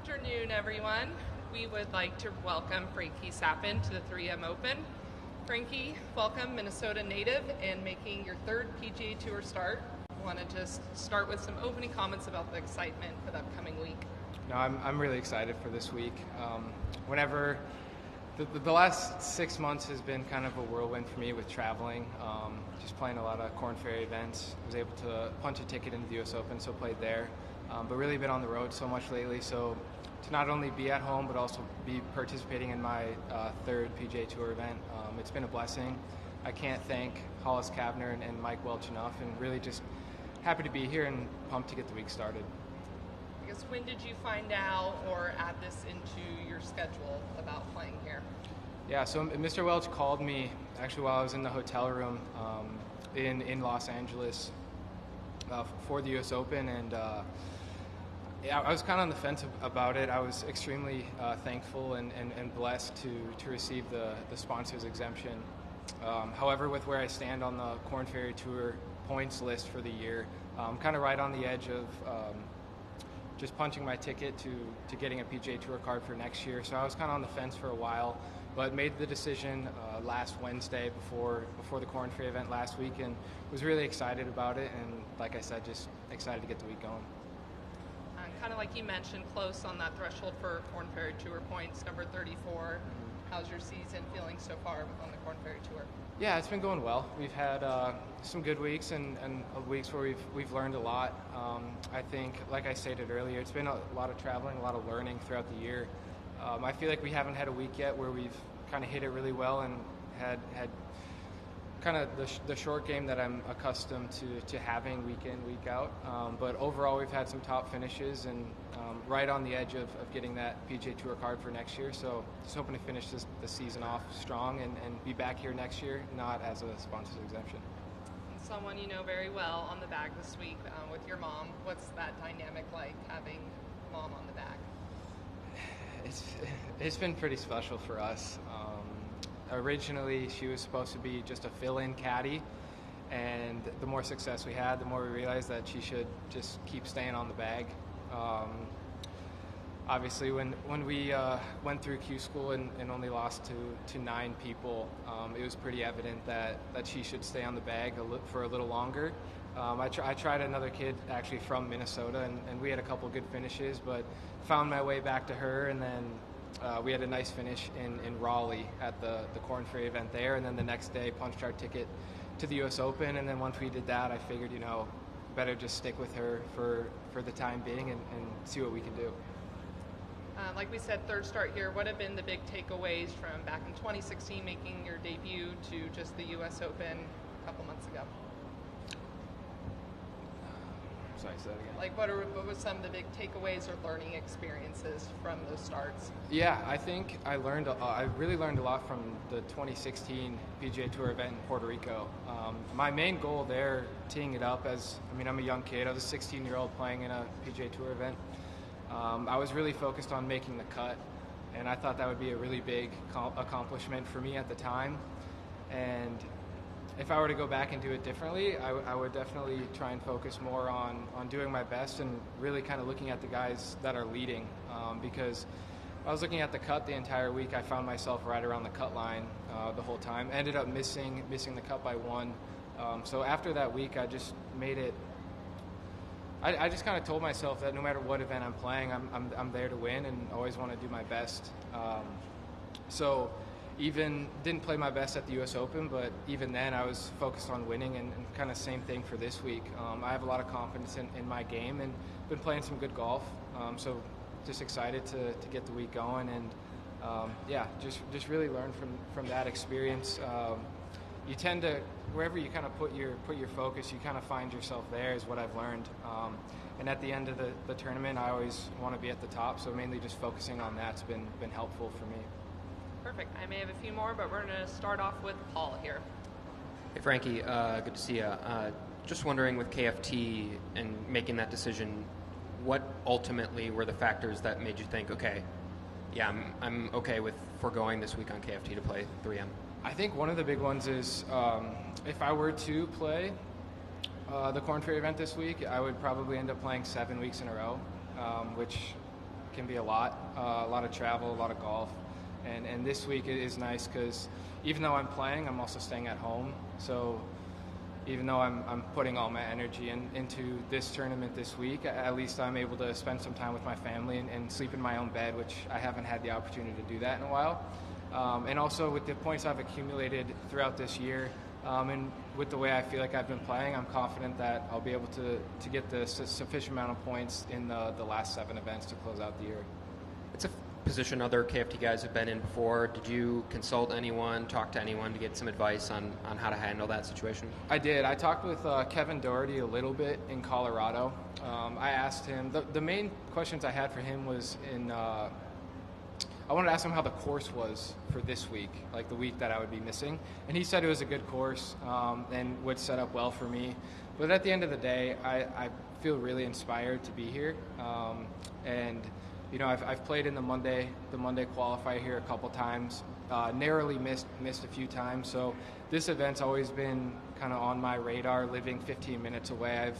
Afternoon, everyone. We would like to welcome Frankie Capan to the 3M Open. Frankie, welcome, Minnesota native and making your third PGA Tour start. I want to just start with some opening comments about the excitement for the upcoming week. No, I'm really excited for this week. Whenever the last 6 months has been kind of a whirlwind for me with traveling, just playing a lot of Corn Ferry events. I was able to punch a ticket into the U.S. Open, so played there. But really been on the road so much lately, so to not only be at home but also be participating in my third PGA Tour event, it's been a blessing. I can't thank Hollis Kavner and Mike Welch enough, and really just happy to be here and pumped to get the week started. I guess, when did you find out or add this into your schedule about playing here? Yeah, so Mr. Welch called me actually while I was in the hotel room in Los Angeles for the U.S. Open, and I was kind of on the fence about it. I was extremely thankful and blessed to receive the sponsors exemption. However, with where I stand on the Corn Ferry Tour points list for the year, I'm kind of right on the edge of just punching my ticket to getting a PGA Tour card for next year. So I was kind of on the fence for a while, but made the decision last Wednesday before the Corn Ferry event last week, and was really excited about it. And like I said, just excited to get the week going. Kind of like you mentioned, close on that threshold for Corn Ferry Tour points, number 34. How's your season feeling so far on the Corn Ferry Tour? Yeah, it's been going well. We've had some good weeks and weeks where we've learned a lot. I think, like I stated earlier, it's been a lot of traveling, a lot of learning throughout the year. I feel like we haven't had a week yet where we've kind of hit it really well and had kind of the short game that I'm accustomed to having week in, week out. But overall, we've had some top finishes and right on the edge of getting that PGA Tour card for next year. So just hoping to finish the season off strong and be back here next year, not as a sponsor's exemption. And someone you know very well on the bag this week with your mom. What's that dynamic like, having mom on the bag? It's been pretty special for us. Originally, she was supposed to be just a fill-in caddy, and the more success we had, the more we realized that she should just keep staying on the bag. Obviously, when we went through Q school and only lost to 9 people, it was pretty evident that she should stay on the bag for a little longer. I tried another kid actually from Minnesota, and we had a couple good finishes, but found my way back to her, and then we had a nice finish in Raleigh at the Corn Ferry event there, and then the next day punched our ticket to the U.S. Open. And then once we did that, I figured, better just stick with her for the time being and see what we can do. Like we said, third start here. What have been the big takeaways from back in 2016, making your debut, to just the U.S. Open a couple months ago? Sorry, say that again. Like, what were some of the big takeaways or learning experiences from those starts? Yeah, I think I really learned a lot from the 2016 PGA Tour event in Puerto Rico. My main goal there, teeing it up I'm a young kid. I was a 16-year-old playing in a PGA Tour event. I was really focused on making the cut, and I thought that would be a really big accomplishment for me at the time. And if I were to go back and do it differently, I would definitely try and focus more on doing my best and really kind of looking at the guys that are leading. Because I was looking at the cut the entire week, I found myself right around the cut line the whole time. Ended up missing the cut by 1. So after that week, I just made it. I just kind of told myself that no matter what event I'm playing, I'm there to win and always want to do my best. So even didn't play my best at the U.S. Open, but even then I was focused on winning, and kind of same thing for this week. I have a lot of confidence in my game and been playing some good golf. So just excited to get the week going, and just really learn from that experience. You tend to, wherever you kind of put your focus, you kind of find yourself there, is what I've learned. And at the end of the tournament, I always want to be at the top, so mainly just focusing on that's been helpful for me. Perfect. I may have a few more, but we're going to start off with Paul here. Hey, Frankie. Good to see you. Just wondering, with KFT and making that decision, what ultimately were the factors that made you think, okay, yeah, I'm okay with foregoing this week on KFT to play 3M? I think one of the big ones is if I were to play the Corn Ferry event this week, I would probably end up playing 7 weeks in a row, which can be a lot of travel, a lot of golf, and this week it is nice because even though I'm playing, I'm also staying at home. So even though I'm putting all my energy into this tournament this week, at least I'm able to spend some time with my family and sleep in my own bed, which I haven't had the opportunity to do that in a while. And also with the points I've accumulated throughout this year, and with the way I feel like I've been playing, I'm confident that I'll be able to get the sufficient amount of points in the last 7 events to close out the year. It's a position other KFT guys have been in before. Did you consult anyone, talk to anyone to get some advice on how to handle that situation? I did. I talked with Kevin Doherty a little bit in Colorado. I asked him, the main questions I had for him was I wanted to ask him how the course was for this week, like the week that I would be missing. And he said it was a good course and would set up well for me. But at the end of the day, I feel really inspired to be here. And you know, I've played in the Monday qualifier here a couple times, narrowly missed a few times. So this event's always been kind of on my radar, living 15 minutes away.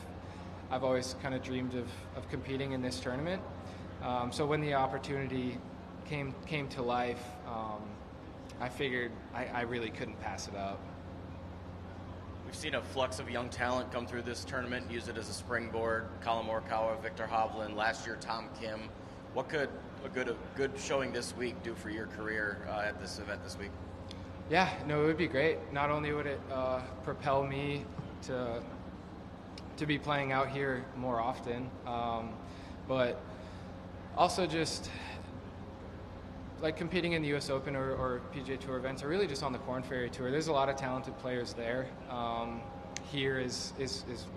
I've always kind of dreamed of competing in this tournament. So when the opportunity came to life, I figured I really couldn't pass it up. We've seen a flux of young talent come through this tournament, use it as a springboard. Colin Morikawa, Victor Hovland, last year Tom Kim. What could a good showing this week do for your career at this event this week? Yeah, no, it would be great. Not only would it propel me to be playing out here more often, but also just like competing in the U.S. Open or PGA Tour events, or really just on the Korn Ferry Tour. There's a lot of talented players there. Here is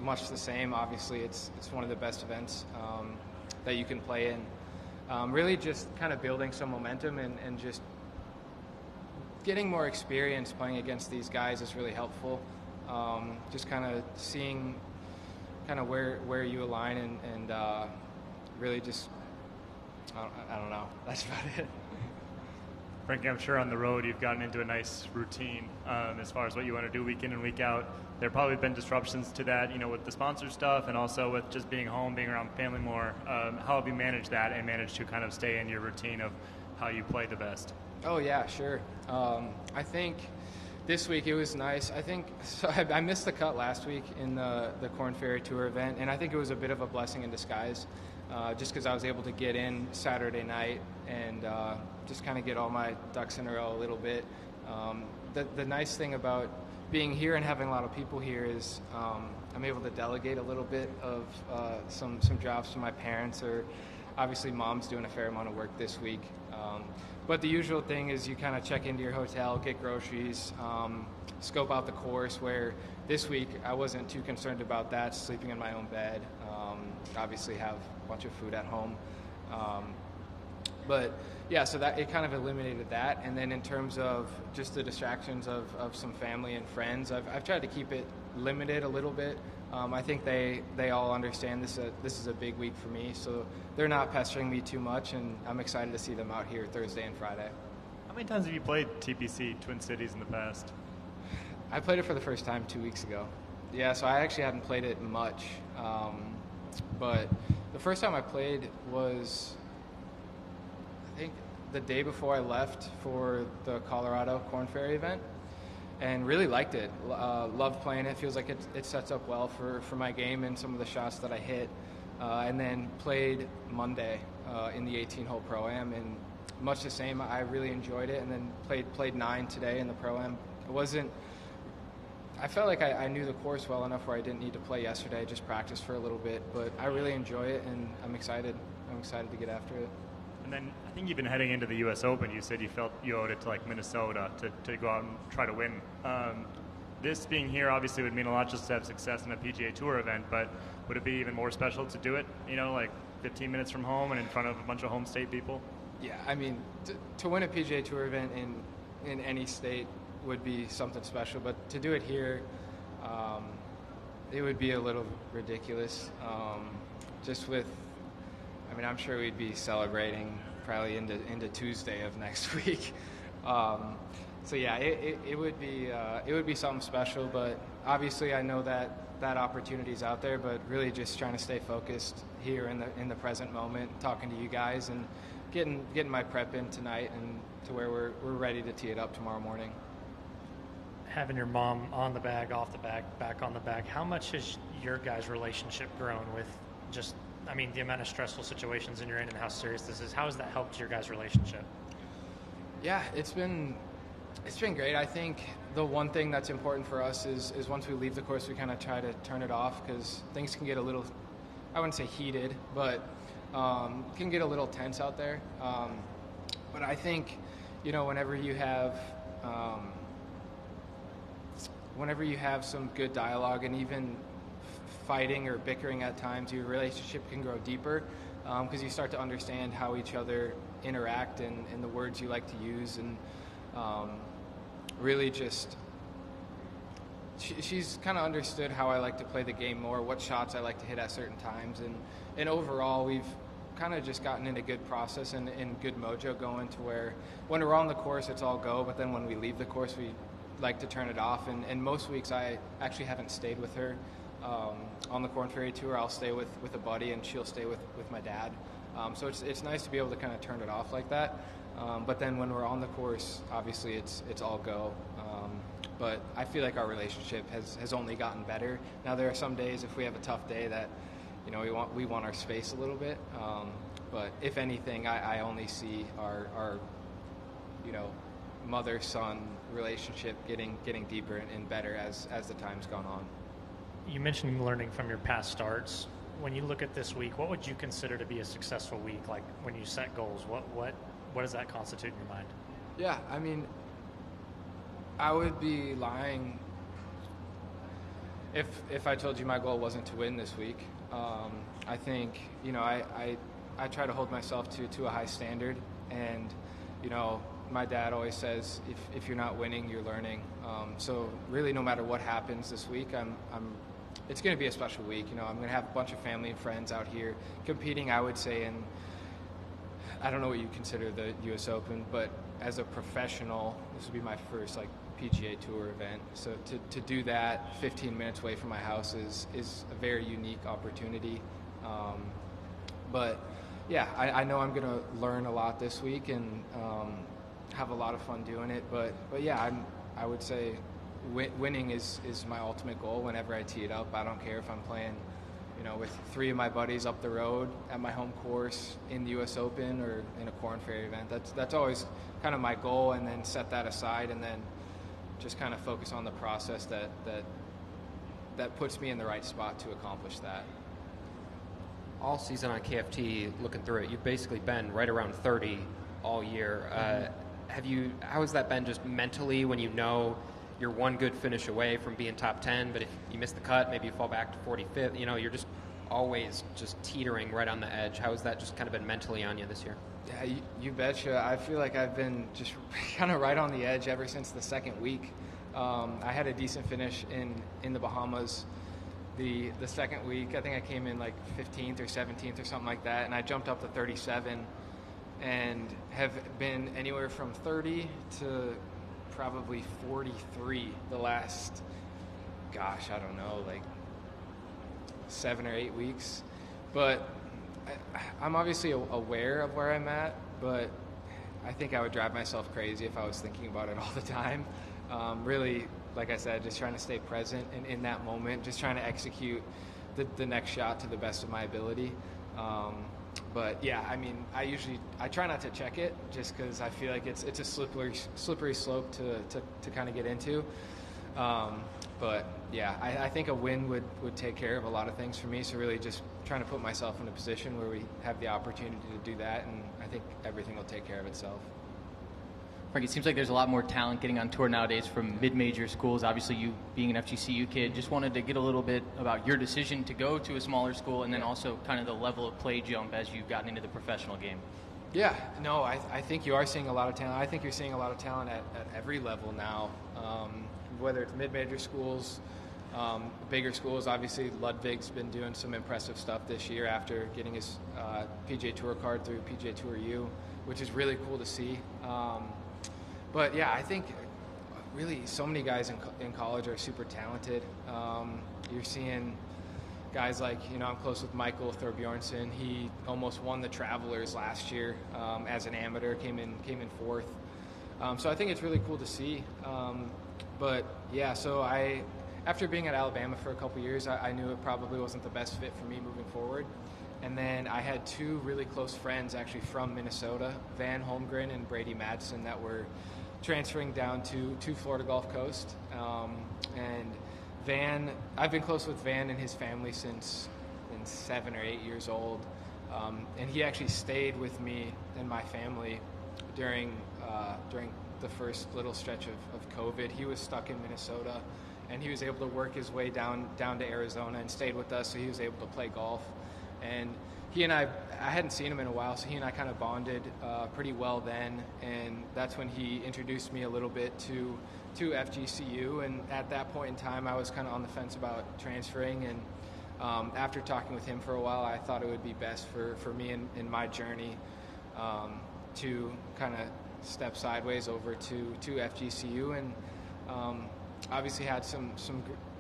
much the same. Obviously, it's one of the best events that you can play in. Really just kind of building some momentum and just getting more experience playing against these guys is really helpful. Just kind of seeing kind of where you align and really just, I don't know. That's about it. Frankie, I'm sure on the road you've gotten into a nice routine as far as what you want to do week in and week out. There have probably been disruptions to that, you know, with the sponsor stuff and also with just being home, being around family more. How have you managed that and managed to kind of stay in your routine of how you play the best? Oh, yeah, sure. I think this week it was nice. I think so I missed the cut last week in the Korn Ferry Tour event, and I think it was a bit of a blessing in disguise just because I was able to get in Saturday night and just kind of get all my ducks in a row a little bit. The nice thing about being here and having a lot of people here is I'm able to delegate a little bit of some jobs to my parents, or obviously mom's doing a fair amount of work this week. But the usual thing is you kind of check into your hotel, get groceries, scope out the course, where this week I wasn't too concerned about that, sleeping in my own bed. Obviously have a bunch of food at home. But yeah, so that it kind of eliminated that. And then in terms of just the distractions of some family and friends, I've tried to keep it limited a little bit. I think they all understand this is a big week for me, so they're not pestering me too much, and I'm excited to see them out here Thursday and Friday. How many times have you played TPC Twin Cities in the past? I played it for the first time 2 weeks ago. Yeah, so I actually hadn't played it much, but the first time I played was, I think, the day before I left for the Colorado Korn Ferry event, and really liked it. Loved playing it. Feels like it sets up well for my game and some of the shots that I hit. And then played Monday in the 18-hole Pro-Am, and much the same. I really enjoyed it, and then played 9 today in the Pro-Am. I felt like I knew the course well enough where I didn't need to play yesterday, just practice for a little bit, but I really enjoy it, and I'm excited. I'm excited to get after it. And then I think even heading into the U.S. Open, you said you felt you owed it to like Minnesota to go out and try to win. This being here obviously would mean a lot just to have success in a PGA Tour event, but would it be even more special to do it, you know, like 15 minutes from home and in front of a bunch of home state people? Yeah, I mean, to win a PGA Tour event in any state would be something special, but to do it here, it would be a little ridiculous. Just with, I mean, I'm sure we'd be celebrating probably into Tuesday of next week. So yeah, it would be something special, but obviously I know that opportunity is out there, but really just trying to stay focused here in the present moment, talking to you guys and getting my prep in tonight and to where we're ready to tee it up tomorrow morning. Having your mom on the bag, off the bag, back on the bag, how much has your guys' relationship grown with just, I mean, the amount of stressful situations you're in and how serious this is? How has that helped your guys' relationship? Yeah, it's been great. I think the one thing that's important for us is once we leave the course, we kind of try to turn it off because things can get a little, I wouldn't say heated, but can get a little tense out there. But I think, whenever you have some good dialogue and even fighting or bickering at times, your relationship can grow deeper because you start to understand how each other interact and the words you like to use, and really just she's kind of understood how I like to play the game more, what shots I like to hit at certain times, and overall we've kind of just gotten in a good process and good mojo going to where when we're on the course it's all go, but then when we leave the course we like to turn it off, and most weeks I actually haven't stayed with her on the Corn Ferry Tour. I'll stay with a buddy and she'll stay with my dad, so it's nice to be able to kind of turn it off like that, but then when we're on the course obviously it's all go, but I feel like our relationship has only gotten better. Now there are some days if we have a tough day that we want our space a little bit, but if anything I only see our mother-son relationship getting deeper and better as the time's gone on. You mentioned learning from your past starts. When you look at this week, what would you consider to be a successful week? Like when you set goals, what does that constitute in your mind? Yeah, I mean, I would be lying if I told you my goal wasn't to win this week. I think I try to hold myself to a high standard, and my dad always says if you're not winning, you're learning. So really, no matter what happens this week, it's going to be a special week. I'm going to have a bunch of family and friends out here competing. I would say, and I don't know what you consider the U.S. Open, but as a professional, this would be my first PGA Tour event. So to do that 15 minutes away from my house is a very unique opportunity. But yeah, I know I'm going to learn a lot this week and have a lot of fun doing it. But yeah, I would say winning is my ultimate goal whenever I tee it up. I don't care if I'm playing with 3 of my buddies up the road at my home course in the U.S. Open or in a Corn Ferry event. That's always kind of my goal, and then set that aside and then just kind of focus on the process that puts me in the right spot to accomplish that. All season on KFT, looking through it, you've basically been right around 30 all year. How has that been just mentally when you're one good finish away from being top 10, but if you miss the cut, maybe you fall back to 45th, you're just always just teetering right on the edge. How has that just kind of been mentally on you this year? Yeah, you betcha. I feel like I've been just kind of right on the edge ever since the second week. I had a decent finish in the Bahamas the second week. I think I came in 15th or 17th or something like that, and I jumped up to 37 and have been anywhere from 30 to probably 43 the last, I don't know, 7 or 8 weeks. But I'm obviously aware of where I'm at, but I think I would drive myself crazy if I was thinking about it all the time. Really, like I said, just trying to stay present in that moment, just trying to execute the next shot to the best of my ability. But yeah, I mean, I try not to check it just because I feel like it's a slippery slope to kind of get into. But yeah, I think a win would take care of a lot of things for me. So really just trying to put myself in a position where we have the opportunity to do that, and I think everything will take care of itself. Frankie, it seems like there's a lot more talent getting on tour nowadays from mid-major schools. Obviously, you being an FGCU kid, just wanted to get a little bit about your decision to go to a smaller school, and then also kind of the level of play jump as you've gotten into the professional game. Yeah, no, I think you are seeing a lot of talent. I think you're seeing a lot of talent at every level now, whether it's mid-major schools, bigger schools. Obviously, Ludwig's been doing some impressive stuff this year after getting his PGA Tour card through PGA Tour U, which is really cool to see. But yeah, I think really so many guys in college are super talented. You're seeing guys like, I'm close with Michael Thorbjornsen. He almost won the Travelers last year as an amateur, came in fourth. So I think it's really cool to see. But yeah, so after being at Alabama for a couple years, I knew it probably wasn't the best fit for me moving forward. And then I had two really close friends actually from Minnesota, Van Holmgren and Brady Madsen, that were transferring down to Florida Gulf Coast. And Van, I've been close with Van and his family since 7 or 8 years old. And he actually stayed with me and my family during the first little stretch of COVID. He was stuck in Minnesota, and he was able to work his way down to Arizona and stayed with us, so he was able to play golf. And he and I hadn't seen him in a while, so he and I kind of bonded pretty well then, and that's when he introduced me a little bit to FGCU. And at that point in time, I was kind of on the fence about transferring, and after talking with him for a while, I thought it would be best for me in my journey to kind of step sideways over to FGCU, and obviously had some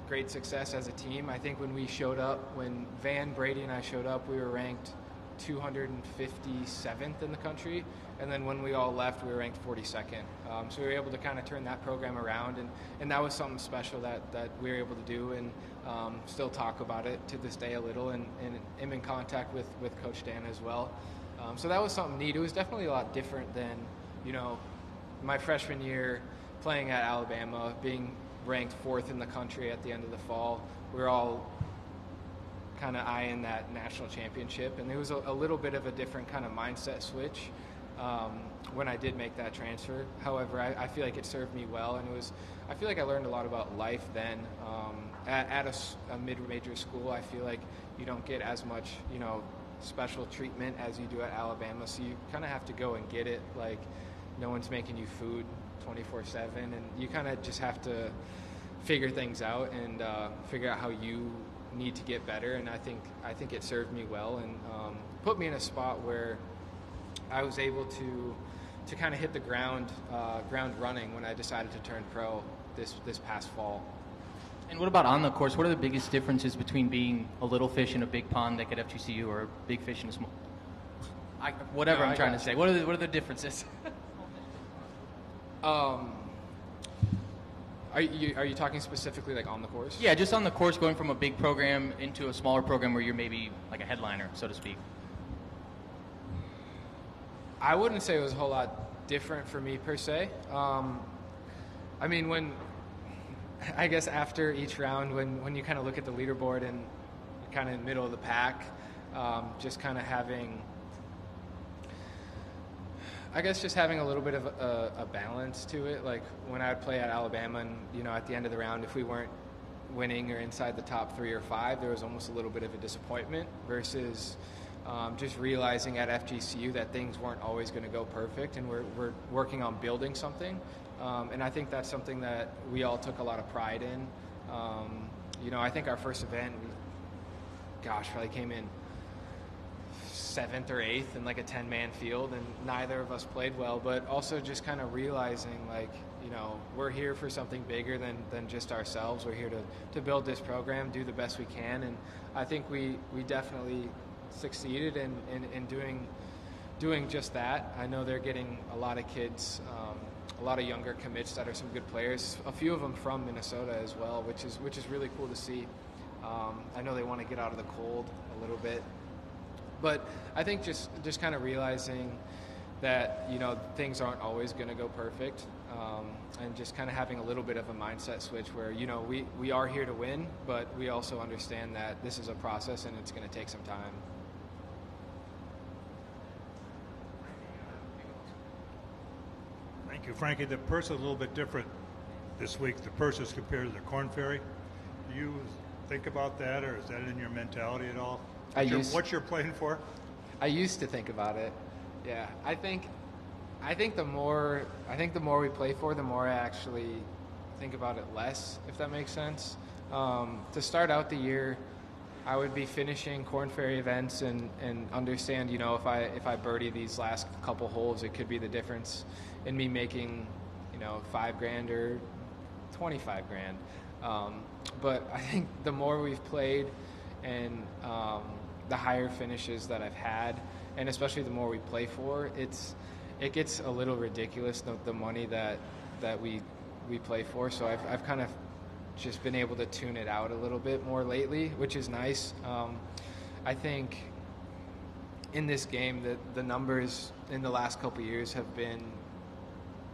great success as a team. I think when we showed up, when Van, Brady, and I showed up, we were ranked 257th in the country, and then when we all left, we were ranked 42nd. So we were able to kind of turn that program around, and that was something special that we were able to do, and still talk about it to this day a little, and am in contact with Coach Dan as well. So that was something neat. It was definitely a lot different than, my freshman year playing at Alabama, being ranked 4th in the country at the end of the fall. We were all kind of eyeing that national championship, and it was a little bit of a different kind of mindset switch when I did make that transfer. However, I feel like it served me well, and I feel like I learned a lot about life then. At a mid-major school, I feel like you don't get as much, special treatment as you do at Alabama, so you kind of have to go and get it. Like, no one's making you food 24/7, and you kind of just have to figure things out and figure out how you need to get better. And I think it served me well, and put me in a spot where I was able to kind of hit the ground running when I decided to turn pro this past fall. And what about on the course? What are the biggest differences between being a little fish in a big pond like at FGCU or a big fish in a small? Whatever I'm trying to say. What are the differences? Are you talking specifically like on the course? Yeah, just on the course, going from a big program into a smaller program where you're maybe like a headliner, so to speak. I wouldn't say it was a whole lot different for me per se. I mean, I guess after each round, when you kind of look at the leaderboard and kind of in the middle of the pack, just kind of having a little bit of a balance to it. Like when I would play at Alabama, and at the end of the round, if we weren't winning or inside the top 3 or 5, there was almost a little bit of a disappointment versus just realizing at FGCU that things weren't always going to go perfect, and we're working on building something. And I think that's something that we all took a lot of pride in. I think our first event, probably came in 7th or 8th in like a 10-man field, and neither of us played well, but also just kind of realizing we're here for something bigger than just ourselves. We're here to build this program, do the best we can, and I think we definitely succeeded in doing just that. I know they're getting a lot of kids, a lot of younger commits that are some good players, a few of them from Minnesota as well, which is really cool to see. I know they want to get out of the cold a little bit, but I think just kind of realizing that things aren't always going to go perfect, and just kind of having a little bit of a mindset switch where we are here to win, but we also understand that this is a process and it's going to take some time. Thank you, Frankie. The purse is a little bit different this week. The purse is compared to the Corn Ferry. Do you think about that, or is that in your mentality at all? What you're playing for? I used to think about it. Yeah, I think the more we play for, the more I actually think about it less, if that makes sense. To start out the year, I would be finishing Corn Ferry events and understand, if I birdie these last couple holes, it could be the difference in me making, $5,000 or 25 grand. But I think the more we've played and the higher finishes that I've had, and especially the more we play for, it gets a little ridiculous, the money that we play for. So I've kind of just been able to tune it out a little bit more lately, which is nice. I think in this game the numbers in the last couple of years have been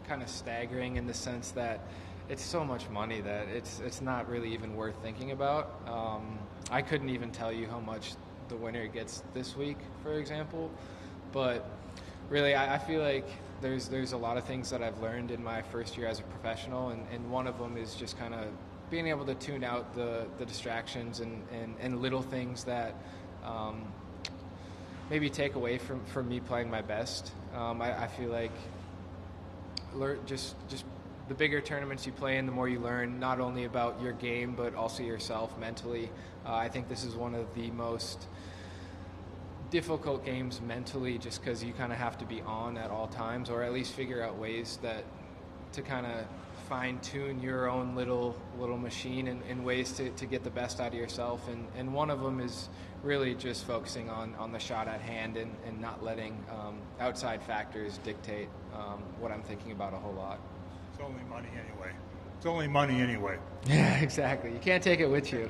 kind of staggering in the sense that it's so much money that it's not really even worth thinking about. I couldn't even tell you how much the winner gets this week, for example, but really I feel like there's a lot of things that I've learned in my first year as a professional, and one of them is just kind of being able to tune out the distractions and little things that maybe take away from me playing my best. I feel like just the bigger tournaments you play in, the more you learn not only about your game but also yourself mentally. I think this is one of the most difficult games mentally, just because you kind of have to be on at all times, or at least figure out ways to kind of fine-tune your own little machine and ways to get the best out of yourself. And one of them is really just focusing on the shot at hand and not letting outside factors dictate what I'm thinking about a whole lot. It's only money anyway. It's only money anyway. Yeah, exactly. You can't take it with you.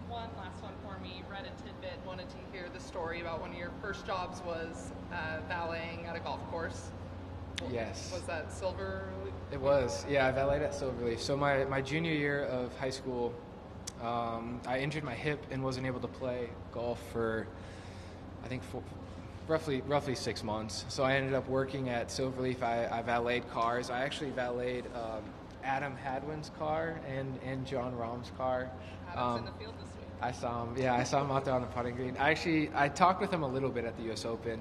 One last one for me. Read a tidbit. Wanted to hear the story about one of your first jobs was valeting at a golf course. Yes. Was that Silver? It was. Yeah, I valeted at Silverleaf. So my junior year of high school, I injured my hip and wasn't able to play golf for, I think, roughly 6 months. So I ended up working at Silverleaf. I valeted cars. I actually valeted Adam Hadwin's car and John Rahm's car. Adam's in the field this week. I saw him. Yeah, I saw him out there on the putting green. I talked with him a little bit at the U.S. Open.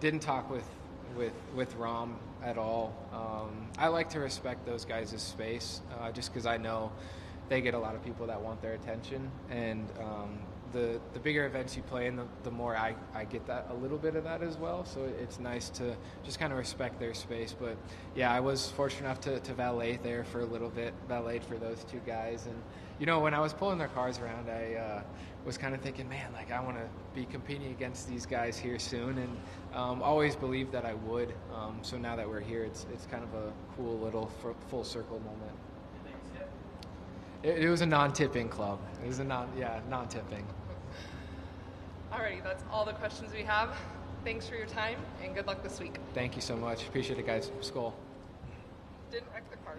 Didn't talk with Rahm at all. I like to respect those guys' space, just because I know they get a lot of people that want their attention, and the bigger events you play in, the more I get that, a little bit of that as well. So it's nice to just kind of respect their space. But yeah, I was fortunate enough to valet there for a little bit, valeted for those two guys. And when I was pulling their cars around, I was kind of thinking, man, like I want to be competing against these guys here soon, and always believed that I would. So now that we're here, it's kind of a cool little full circle moment. It was a non-tipping club. It was non-tipping. Alrighty, that's all the questions we have. Thanks for your time, and good luck this week. Thank you so much. Appreciate it, guys. Skull. Didn't wreck the car.